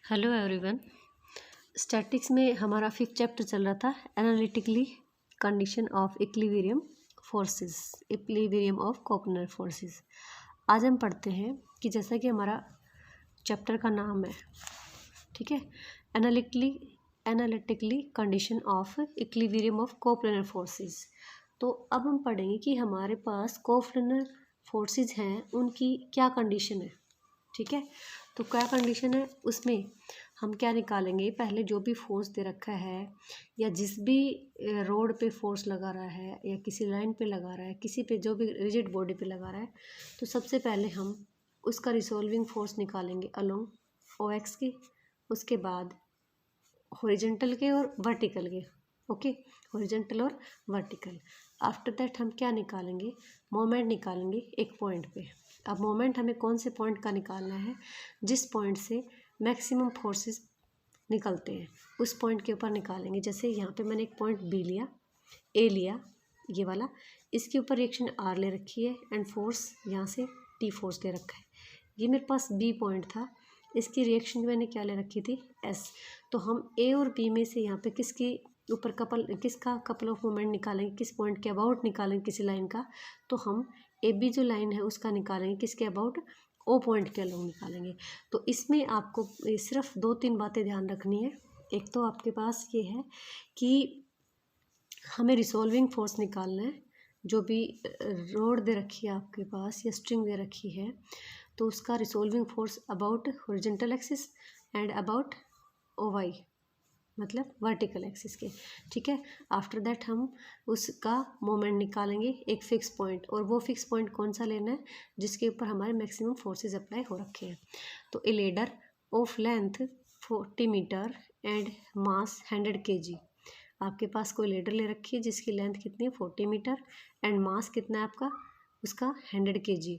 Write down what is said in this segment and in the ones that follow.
Hello everyone. Statics में हमारा fifth chapter चल रहा था analytically condition of equilibrium forces, equilibrium of coordinator forces. आज हम पढ़ते हैं कि जैसा कि हमारा चैप्टर का नाम है, ठीक है, analytically condition of equilibrium of coordinator forces. तो अब हम पढ़ेंगे कि हमारे पास कोऑर्डिनेटर फोर्सेस हैं, उनकी क्या कंडीशन है, ठीक है। तो क्या कंडीशन है, उसमें हम क्या निकालेंगे, पहले जो भी फोर्स दे रखा है या जिस भी रोड पे फोर्स लगा रहा है या किसी लाइन पे लगा रहा है, किसी पे जो भी रिजिड बॉडी पे लगा रहा है, तो सबसे पहले हम उसका रिसॉल्विंग फोर्स निकालेंगे अलोंग ओ एक्स की, उसके बाद हॉरिजॉन्टल के और वर्टिकल के, ओके, हॉरिजॉन्टल और वर्टिकल। आफ्टर दैट हम क्या निकालेंगे, मोमेंट निकालेंगे एक पॉइंट पे। अब मोमेंट हमें कौन से पॉइंट का निकालना है, जिस पॉइंट से मैक्सिमम फोर्सेस निकलते हैं उस पॉइंट के ऊपर निकालेंगे। जैसे यहाँ पे मैंने एक पॉइंट बी लिया, ए लिया, ये वाला, इसके ऊपर रिएक्शन आर ले रखी है एंड फोर्स यहाँ से टी फोर्स ले रखा है। ये मेरे पास बी पॉइंट था, इसकी रिएक्शन मैंने क्या ले रखी थी, एस। तो हम ए और बी में से यहाँ पे किसकी ऊपर किसका कपल ऑफ मोमेंट निकालेंगे, किस पॉइंट के अबाउट निकालेंगे किसी लाइन का, तो हम ए बी जो लाइन है उसका निकालेंगे किसके अबाउट, ओ पॉइंट के अलाउ निकालेंगे। तो इसमें आपको सिर्फ 2-3 बातें ध्यान रखनी है। एक तो आपके पास ये है कि हमें रिसॉल्विंग फोर्स निकालना है, जो भी रोड दे रखी है आपके पास या स्ट्रिंग दे रखी है, तो उसका resolving force about horizontal axis and about O Y, मतलब वर्टिकल एक्सिस के, ठीक है। आफ्टर दैट हम उसका मोमेंट निकालेंगे एक फिक्स पॉइंट, और वो फिक्स पॉइंट कौन सा लेना है, जिसके ऊपर हमारे मैक्सिमम फोर्सेस अप्लाई हो रखे हैं। तो a ladder of length 40 metre and mass 100 kg। आपके पास कोई लेडर ले रखी है जिसकी लेंथ कितनी है, 40 मीटर, एंड मास कितना है आपका, उसका 100 kg।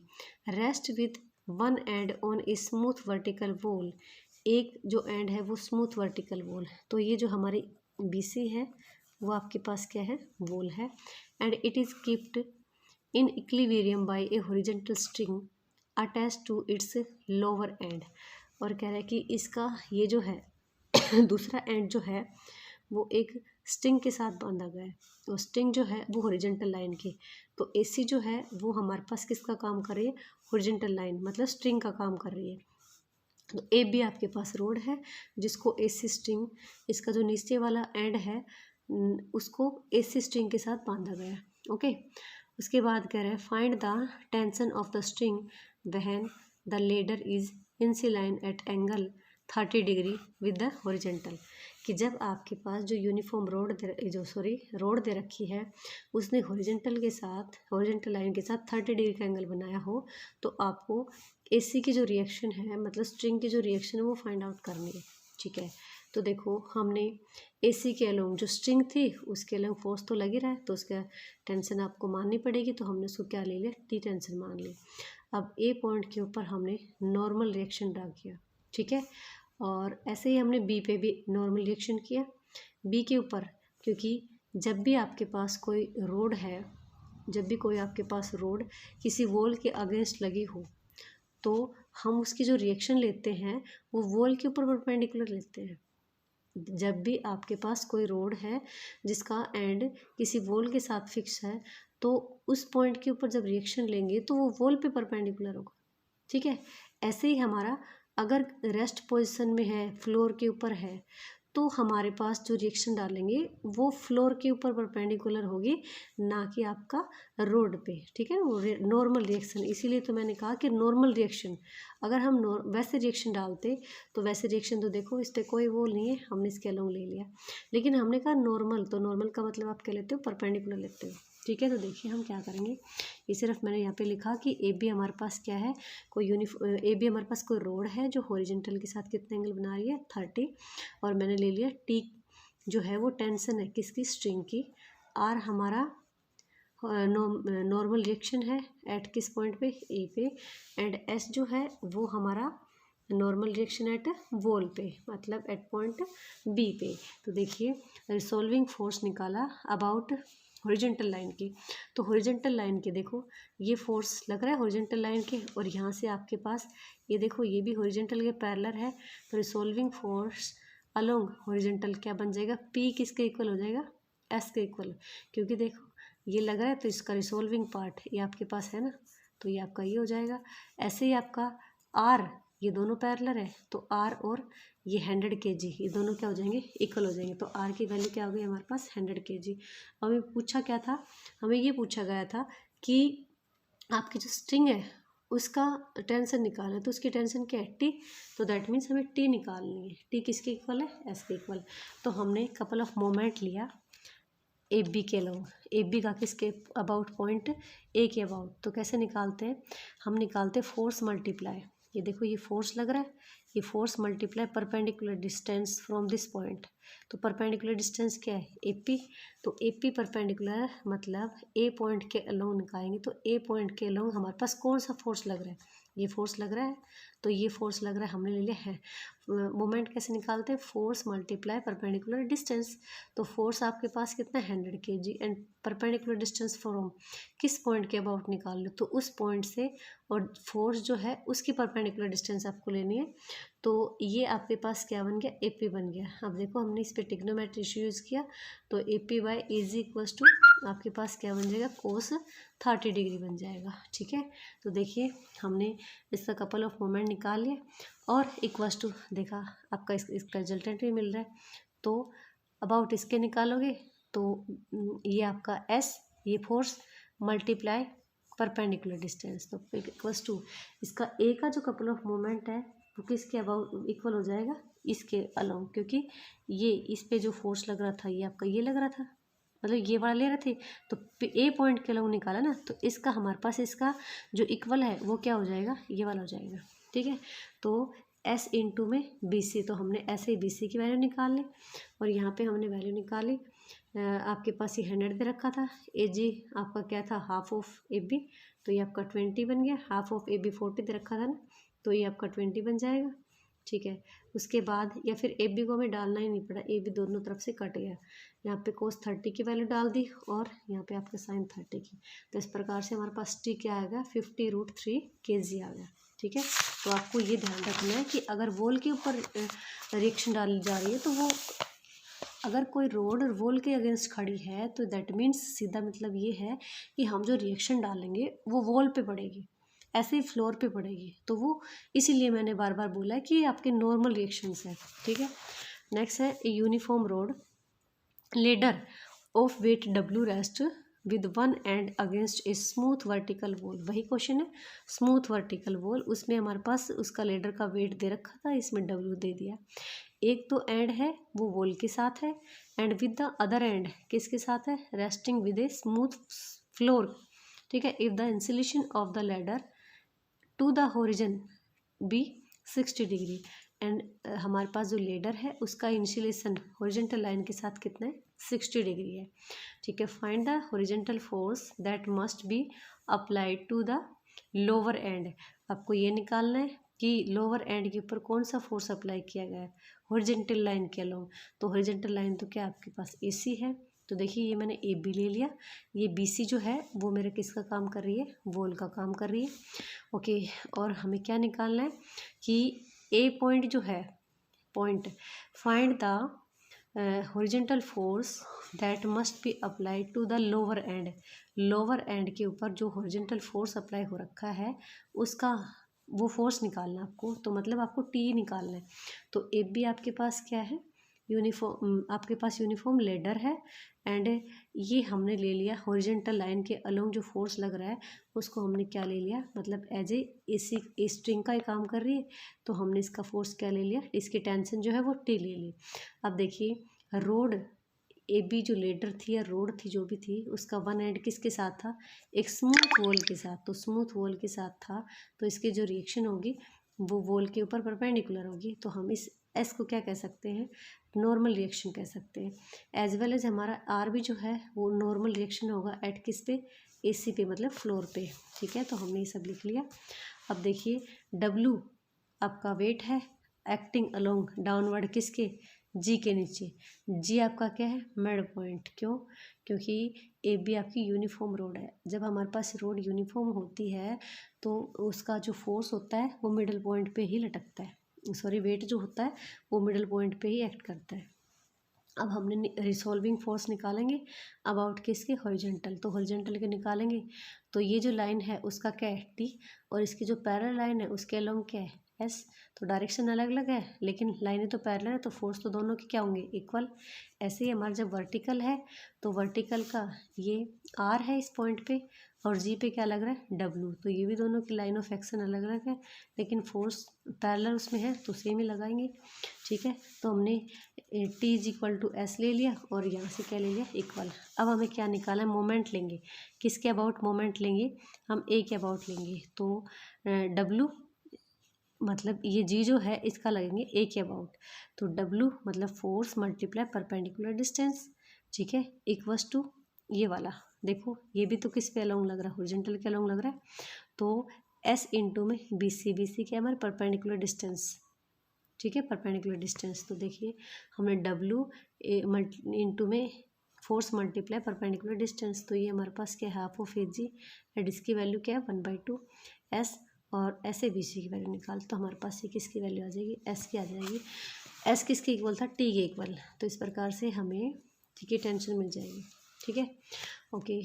Rest with one and on A smooth vertical wall, एक जो एंड है वो स्मूथ वर्टिकल वॉल है। तो ये जो हमारी BC है वो आपके पास क्या है, वॉल है, and it is kept in equilibrium by a horizontal string attach to its lower end. और कह रहा है कि इसका ये जो है दूसरा एंड जो है वो एक स्ट्रिंग के साथ बांधा गया है, तो स्ट्रिंग जो है वो हॉरिजॉन्टल लाइन की। तो AC जो है वो हमारे पास किसका काम कर रही है, हॉरिजॉन्टल लाइन, मतलब स्ट्रिंग का काम कर रही है। तो ए बी आपके पास रोड है जिसको AC स्ट्रिंग, इसका जो नीचे वाला एंड है उसको AC स्ट्रिंग के साथ बांधा गया है, ओके। उसके बाद कह रहे हैं find the tension of the string when the ladder is incline at angle 30 degree with the horizontal. कि जब आपके पास जो यूनिफॉर्म रोड दे रखी है उसने हॉरिजॉन्टल लाइन के साथ 30 डिग्री का एंगल बनाया हो, तो आपको AC की जो रिएक्शन है, मतलब स्ट्रिंग की जो रिएक्शन है वो फाइंड आउट करनी है, ठीक है। तो देखो हमने AC के अलोंग जो स्ट्रिंग थी उसके अलोंग फोर्स तो लगी रहा है, तो उसका टेंशन आपको माननी पड़ेगी, तो हमने उसको क्या ले लिया, T टेंशन मान ली। अब A पॉइंट के ऊपर हमने नॉर्मल रिएक्शन ड्रा किया, ठीक है, और ऐसे ही हमने B पे भी नॉर्मल रिएक्शन किया B के ऊपर, क्योंकि जब भी आपके पास कोई रोड किसी वॉल के अगेंस्ट लगी हो, तो हम उसकी जो रिएक्शन लेते हैं वो वॉल के ऊपर परपेंडिकुलर लेते हैं। जब भी आपके पास कोई रोड है जिसका एंड किसी वॉल के साथ फिक्स है, तो उस पॉइंट के ऊपर जब रिएक्शन लेंगे तो वो वॉल पे परपेंडिकुलर होगा, ठीक है। ऐसे ही हमारा अगर रेस्ट पोजीशन में है, फ्लोर के ऊपर है, तो हमारे पास जो रिएक्शन डालेंगे वो फ्लोर के ऊपर परपेंडिकुलर होगी, ना कि आपका रोड पे, ठीक है ना, वो नॉर्मल रिएक्शन। इसीलिए तो मैंने कहा कि नॉर्मल रिएक्शन, अगर हम वैसे रिएक्शन डालते तो वैसे रिएक्शन तो देखो इस पर कोई वो नहीं है, हमने इसके अलोंग ले लिया, लेकिन हमने कहा नॉर्मल, तो नॉर्मल का मतलब आप क्या लेते हो, परपेंडिकुलर लेते हो, ठीक है। तो देखिए हम क्या करेंगे, ये सिर्फ मैंने यहाँ पे लिखा कि AB हमारे पास क्या है, AB हमारे पास कोई रोड है जो हॉरिजॉन्टल के साथ कितना एंगल बना रही है, 30, और मैंने ले लिया T जो है वो टेंशन है किसकी, स्ट्रिंग की, R हमारा नॉर्मल रिएक्शन है एट किस पॉइंट पे, A पे, एंड S जो है वो हमारा नॉर्मल रिएक्शन एट वॉल पे, मतलब एट पॉइंट B पे। तो देखिए रिसॉल्विंग फोर्स निकाला अबाउट हॉरिजॉन्टल लाइन के। तो हॉरिजॉन्टल लाइन के देखो ये फोर्स लग रहा है हॉरिजॉन्टल लाइन के, और यहाँ से आपके पास ये देखो ये भी हॉरिजॉन्टल के पैरेलल है, तो रिसोल्विंग फोर्स अलोंग हॉरिजॉन्टल क्या बन जाएगा, पी किसके इक्वल हो जाएगा, एस के इक्वल, क्योंकि देखो ये लग रहा है तो इसका रिसोल्विंग पार्ट ये आपके पास है ना, तो ये आपका ये हो जाएगा। ऐसे ही आपका आर, ये दोनों पैरेलल है तो आर और ये 100 kg ये दोनों क्या हो जाएंगे, इक्वल हो जाएंगे, तो आर की वैल्यू क्या हो गई हमारे पास 100 kg। हमें पूछा क्या था, हमें ये पूछा गया था कि आपकी जो स्ट्रिंग है उसका टेंशन निकालें, तो उसकी टेंशन क्या है टी, तो दैट मीन्स हमें टी निकालनी है, टी किसके इक्वल है, एस के इक्वल। तो हमने कपल ऑफ मोमेंट लिया ए बी के अलाउ, ए बी का किसके अबाउट पॉइंट ए के अबाउट, तो कैसे निकालते हैं, हम निकालते हैं फोर्स मल्टीप्लाई, ये देखो ये फोर्स लग रहा है, ये force multiply perpendicular distance from this point, तो परपेंडिकुलर डिस्टेंस क्या है ए पी, तो ए पी परपेंडिकुलर मतलब ए पॉइंट के अलोंग निकालेंगे, तो ए पॉइंट के अलोंग हमारे पास कौन सा फोर्स लग रहा है, ये फोर्स लग रहा है, तो ये फोर्स लग रहा है हमने ले लिया है। मोमेंट कैसे निकालते हैं, फोर्स मल्टीप्लाई परपेंडिकुलर डिस्टेंस, तो फोर्स आपके पास कितना 100 kg and perpendicular distance from किस पॉइंट के अबाउट निकाल लो, तो उस पॉइंट से, और फोर्स जो है उसकी परपेंडिकुलर डिस्टेंस आपको लेनी है, तो ये आपके पास क्या बन गया, ए पी बन गया। अब देखो हमने इस पर ट्रिग्नोमेट्री इशू यूज़ किया, तो A P by is equals to आपके पास क्या बन जाएगा, कोस 30 डिग्री बन जाएगा, ठीक है। तो देखिए हमने इसका कपल ऑफ मोमेंट निकाल लिया और इक्वल्स टू देखा आपका इसका रिजल्टेंट भी मिल रहा है, तो अबाउट इसके निकालोगे तो ये आपका एस, ये फोर्स मल्टीप्लाई परपेंडिकुलर डिस्टेंस, तो इक्वल्स टू इसका ए का जो कपल ऑफ मोमेंट है वो किसके अबाउट इक्वल हो जाएगा, इसके अलोंग, क्योंकि ये इस पे जो फोर्स लग रहा था ये आपका ये लग रहा था, मतलब ये वाला ले रहे थे, तो ए पॉइंट के अलोंग निकाला ना, तो इसका हमारे पास इसका जो इक्वल है वो क्या हो जाएगा, ये वाला हो जाएगा, ठीक है। तो एस इंटू में बी सी, तो हमने ऐसे ही बी सी की वैल्यू निकाल ली, और यहाँ पे हमने वैल्यू निकाली, आपके पास ये 100 दे रखा था, ए जी आपका क्या था हाफ ऑफ ए बी, तो ये आपका 20 बन गया, हाफ ऑफ ए बी 40 दे रखा था ना, तो ये आपका 20 बन जाएगा, ठीक है। उसके बाद या फिर ए बी को हमें डालना ही नहीं पड़ा, ए बी दोनों तरफ से कट गया, यहाँ पे कोस 30 की वैल्यू डाल दी और यहाँ पे आपका साइन 30 की, तो इस प्रकार से हमारे पास टी क्या आएगा 50√3 kg आ गया, ठीक है। तो आपको ये ध्यान रखना है कि अगर वॉल के ऊपर रिएक्शन डाली जा रही है, तो वो अगर कोई रोड और वॉल के अगेंस्ट खड़ी है तो दैट मीन्स सीधा मतलब ये है कि हम जो रिएक्शन डालेंगे वो वॉल पे पड़ेगी, ऐसे ही फ्लोर पे पड़ेगी, तो वो इसीलिए मैंने बार बार बोला है कि ये आपके नॉर्मल रिएक्शंस हैं, ठीक है। नेक्स्ट है a uniform rod ladder of weight W rest with one end against a smooth vertical wall, वही क्वेश्चन है, स्मूथ वर्टिकल वॉल, उसमें हमारे पास उसका लेडर का वेट दे रखा था, इसमें डब्ल्यू दे दिया, एक तो एंड है वो वॉल के साथ है, and with the other end किसके साथ है, resting with a smooth floor, ठीक है। If the inclination of the ladder to the horizon be 60 degree, and हमारे पास जो लेडर है उसका इंसुलेशन हॉरिजॉन्टल लाइन के साथ कितना है 60 डिग्री है, ठीक है। Find the horizontal force that must be applied to the lower end, आपको ये निकालना है कि लोअर एंड के ऊपर कौन सा फोर्स अप्लाई किया गया है हॉरिजॉन्टल लाइन के अलोंग, तो हॉरिजॉन्टल लाइन तो क्या आपके पास ए सी है, तो देखिए ये मैंने ए बी ले लिया, ये बी सी जो है वो मेरे किसका काम कर रही है, वॉल का काम कर रही है, ओके। और हमें क्या निकालना है कि ए पॉइंट जो है point, find the horizontal force that must be applied to the lower end, lower end के ऊपर जो हॉरिजॉन्टल फोर्स अप्लाई हो रखा है उसका वो फोर्स निकालना आपको, तो मतलब आपको टी निकालना है, तो ए बी आपके पास क्या है यूनिफॉर्म, आपके पास यूनिफॉर्म लेडर है, एंड ये हमने ले लिया हॉरिजॉन्टल लाइन के अलोंग जो फोर्स लग रहा है उसको हमने क्या ले लिया, मतलब एज ए स्ट्रिंग का ही काम कर रही है, तो हमने इसका फोर्स क्या ले लिया, इसकी टेंशन जो है वो टी ले ली। अब देखिए रोड ए बी जो लेडर थी या रोड थी जो भी थी उसका वन एंड किसके साथ था, एक स्मूथ वॉल के साथ, तो स्मूथ वॉल के साथ था, तो इसकी जो रिएक्शन होगी वो वॉल के ऊपर परपेंडिकुलर होगी, तो हम इस एस को क्या कह सकते हैं, नॉर्मल रिएक्शन कह सकते हैं, एज वेल एज हमारा आर भी जो है वो नॉर्मल रिएक्शन होगा एट किस पे, ए सी पे, मतलब फ्लोर पे, ठीक है। तो हमने ये सब लिख लिया। अब देखिए डब्लू आपका वेट है एक्टिंग अलोंग डाउनवर्ड किसके, जी के नीचे। जी आपका क्या है, मिड पॉइंट। क्यों? क्योंकि ए बी आपकी यूनिफॉर्म रोड है। जब हमारे पास रोड यूनिफॉर्म होती है तो उसका जो फोर्स होता है वो मिडल पॉइंट पे ही लटकता है, सॉरी वेट जो होता है वो मिडल पॉइंट पे ही एक्ट करता है। अब हमने रिसॉल्विंग फोर्स निकालेंगे अबाउट किसके, हॉरिजॉन्टल। तो हॉरिजॉन्टल के निकालेंगे तो ये जो लाइन है उसका क्या है, टी, और इसकी जो पैरेलल लाइन है उसके अलोंग क्या है, एस। तो डायरेक्शन अलग अलग है लेकिन लाइनें तो पैरेलल है, तो फोर्स तो दोनों के क्या होंगे, इक्वल। ऐसे ही हमारा जब वर्टिकल है तो वर्टिकल का ये आर है इस पॉइंट पे और जी पे क्या लग रहा है, डब्लू। तो ये भी दोनों की लाइन ऑफ एक्शन अलग अलग है लेकिन फोर्स पैरेलल उसमें है तो सेम ही लगाएंगे। ठीक है, तो हमने T is equal to S ले लिया और यहाँ से क्या ले लिया, इक्वल। अब हमें क्या निकाला है, मोमेंट लेंगे। किसके अबाउट मोमेंट लेंगे, हम ए के अबाउट लेंगे। तो डब्लू मतलब ये जी जो है इसका लगेंगे ए के अबाउट। तो डब्लू मतलब फोर्स मल्टीप्लाई परपेंडिकुलर डिस्टेंस, ठीक है, इक्वल्स टू ये वाला। देखो ये भी तो किस पे अलोंग लग रहा है, हॉरिजॉन्टल के अलोंग लग रहा है। तो एस इंटू में बी सी क्या हमारे परपेंडिकुलर डिस्टेंस, ठीक है, परपेंडिकुलर डिस्टेंस। तो देखिए हमने डब्लू इंटू में फोर्स मल्टीप्लाई परपेंडिकुलर डिस्टेंस, तो ये हमारे पास क्या है, half of A G, and इसकी वैल्यू क्या है 1/2 एस, और ऐसे बी सी की वैल्यू निकाल तो हमारे पास ये किसकी वैल्यू आ जाएगी, एस की आ जाएगी। एस किसके इक्वल था, टी के इक्वल। तो इस प्रकार से हमें टी की टेंशन मिल जाएगी। ठीक है, ओके।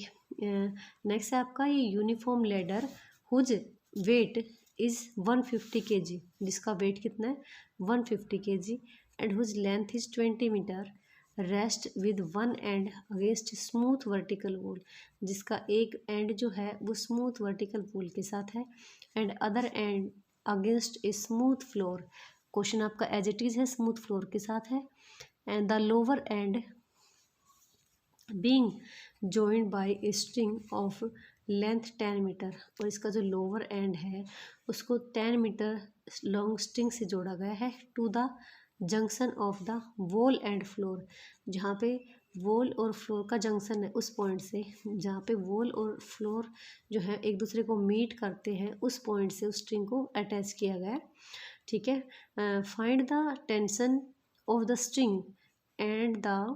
नेक्स्ट है आपका ये uniform ladder whose weight is 150 kg, जिसका वेट कितना है 150 kg, and whose length is 20 metre, rest with one end against smooth vertical wall, जिसका एक एंड जो है वो स्मूथ वर्टिकल वॉल के साथ है and other end against a smooth floor. Question आपका एज इट इज़ है, स्मूथ फ्लोर के साथ है। And the lower end being joined by a string of length 10 metre, और इसका जो लोअर एंड है उसको 10 मीटर लॉन्ग स्ट्रिंग से जोड़ा गया है to the junction of the wall and floor, जहाँ पे वॉल और फ्लोर का जंक्शन है उस पॉइंट से, जहाँ पे वॉल और फ्लोर जो है एक दूसरे को मीट करते हैं उस पॉइंट से उस स्ट्रिंग को अटैच किया गया है। ठीक है, find the tension of the string and the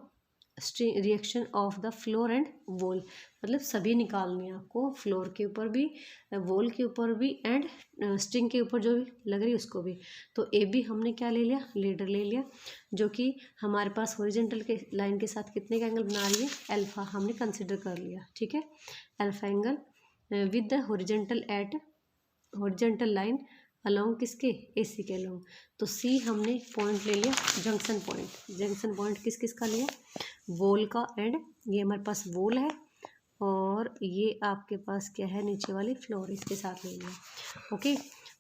reaction of the floor and wall, मतलब सभी निकालने हैं आपको, फ्लोर के ऊपर भी, वॉल के ऊपर भी, एंड स्ट्रिंग के ऊपर जो भी लग रही है उसको भी। तो ए बी हमने क्या ले लिया, लीडर ले लिया, जो कि हमारे पास हॉरिजॉन्टल के लाइन के साथ कितने का एंगल बना रही है, अल्फा हमने कंसिडर कर लिया। ठीक है, alpha angle with the horizontal at horizontal line along किसके, ए सी के अलोंग। तो सी हमने पॉइंट ले लिया जंक्शन पॉइंट। जंक्शन पॉइंट किस किस का लिया, वॉल का, एंड ये हमारे पास वॉल है और ये आपके पास क्या है, नीचे वाली फ्लोर, इसके साथ ले लिया। ओके,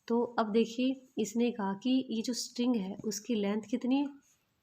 तो अब देखिए इसने कहा कि ये जो स्ट्रिंग है उसकी लेंथ कितनी है,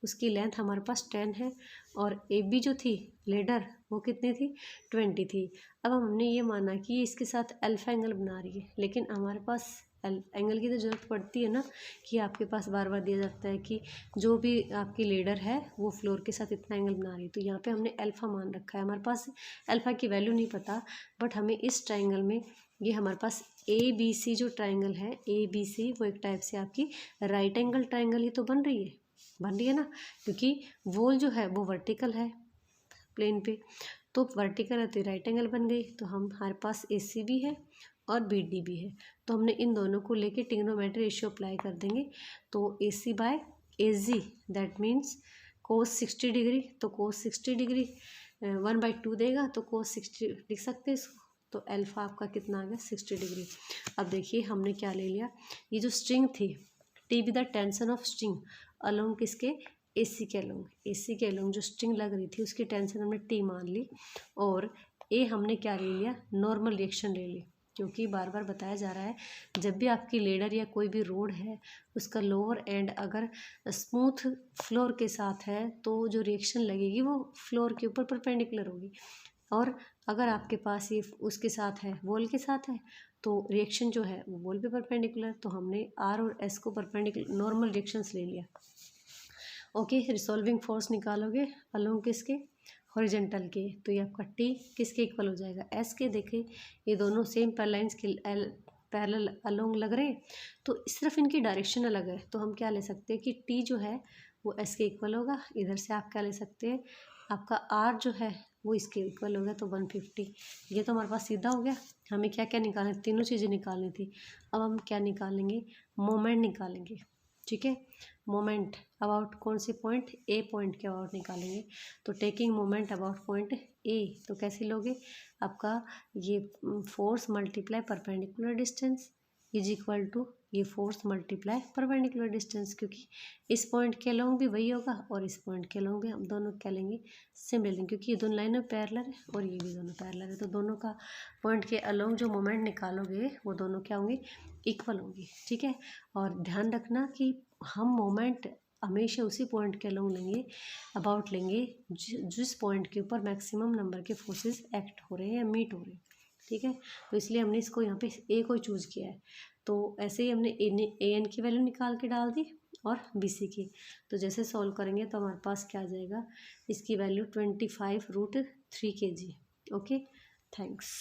उसकी लेंथ हमारे पास 10 है और ए बी जो थी लेडर वो कितनी थी, 20 थी। अब हमने ये माना कि इसके साथ अल्फा एंगल बना रही है, लेकिन हमारे पास एंगल की तो ज़रूरत पड़ती है ना, कि आपके पास बार बार दिया जाता है कि जो भी आपकी लीडर है वो फ्लोर के साथ इतना एंगल बना रही है। तो यहाँ पे हमने अल्फ़ा मान रखा है, हमारे पास अल्फ़ा की वैल्यू नहीं पता, बट हमें इस ट्राइंगल में ये हमारे पास ए बी सी जो ट्राइंगल है, ए बी सी वो एक टाइप से आपकी राइट एंगल ट्राइंगल ही तो बन रही है ना, क्योंकि वॉल जो है वो वर्टिकल है प्लेन पे, तो वर्टिकल है तो राइट एंगल बन गई। तो हमारे पास ए सी भी है और बी डी भी है, तो हमने इन दोनों को लेके ट्रिग्नोमेट्री रेशियो अप्लाई कर देंगे। तो A C by A G that means cos 60 degree, तो कोस 60 डिग्री 1/2 देगा, तो कोस 60 लिख सकते हैं इसको। तो अल्फा आपका कितना आ गया, 60 डिग्री। अब देखिए हमने क्या ले लिया, ये जो स्ट्रिंग थी T be the tension of string along किसके, ए सी के अलोंग, ए सी के अलोंग जो स्ट्रिंग लग रही थी उसकी टेंशन हमने टी मान ली, और ए हमने क्या ले लिया, नॉर्मल रिएक्शन ले ली, क्योंकि बार बार बताया जा रहा है जब भी आपकी लेडर या कोई भी रोड है उसका लोअर एंड अगर स्मूथ फ्लोर के साथ है तो जो रिएक्शन लगेगी वो फ्लोर के ऊपर परपेंडिकुलर होगी, और अगर आपके पास ये उसके साथ है, वॉल के साथ है, तो रिएक्शन जो है वो वॉल पे परपेंडिकुलर। तो हमने आर और एस को परपेंडिकुलर नॉर्मल रिएक्शंस ले लिया। ओके, रिसॉल्विंग फोर्स निकालोगे अलोंग किसके, हॉरिजॉन्टल के, तो ये आपका टी किसके इक्वल हो जाएगा, एस के। देखिए ये दोनों सेम पैरेलल अलोंग लग रहे हैं, तो सिर्फ इनकी डायरेक्शन अलग है। तो हम क्या ले सकते हैं कि टी जो है वो एस के इक्वल होगा। इधर से आप क्या ले सकते हैं, आपका आर जो है वो इसके इक्वल हो गया, तो 150। ये तो हमारे पास सीधा हो गया। हमें क्या क्या निकालना, तीनों चीज़ें निकालनी थी। अब हम क्या निकालेंगे, मोमेंट निकालेंगे। ठीक है, मोमेंट अबाउट कौन से पॉइंट, ए पॉइंट के अबाउट निकालेंगे। तो taking moment about point A, तो कैसे लोगे, आपका ये force multiply perpendicular distance is equal to ये फोर्स मल्टीप्लाई परपेंडिकुलर डिस्टेंस, क्योंकि इस पॉइंट के अलोंग भी वही होगा और इस पॉइंट के अलोंग भी हम दोनों क्या लेंगे, सेम ले लेंगे, क्योंकि ये दोनों लाइनें पैरेलल है और ये भी दोनों पैरेलल है। तो दोनों का पॉइंट के अलोंग जो मोमेंट निकालोगे वो दोनों क्या होंगे, इक्वल होंगे। ठीक है, और ध्यान रखना कि हम मोमेंट हमेशा उसी पॉइंट के अलोंग लेंगे, अबाउट लेंगे जिस पॉइंट के ऊपर मैक्सिमम नंबर के फोर्सेस एक्ट हो रहे हैं या मीट हो रहे हैं। ठीक है, तो इसलिए हमने इसको यहाँ पे ए को चूज़ किया है। तो ऐसे ही हमने ए एन की वैल्यू निकाल के डाल दी और बी सी की। तो जैसे सॉल्व करेंगे तो हमारे पास क्या आ जाएगा, इसकी वैल्यू 25√3 kg। Okay, thanks.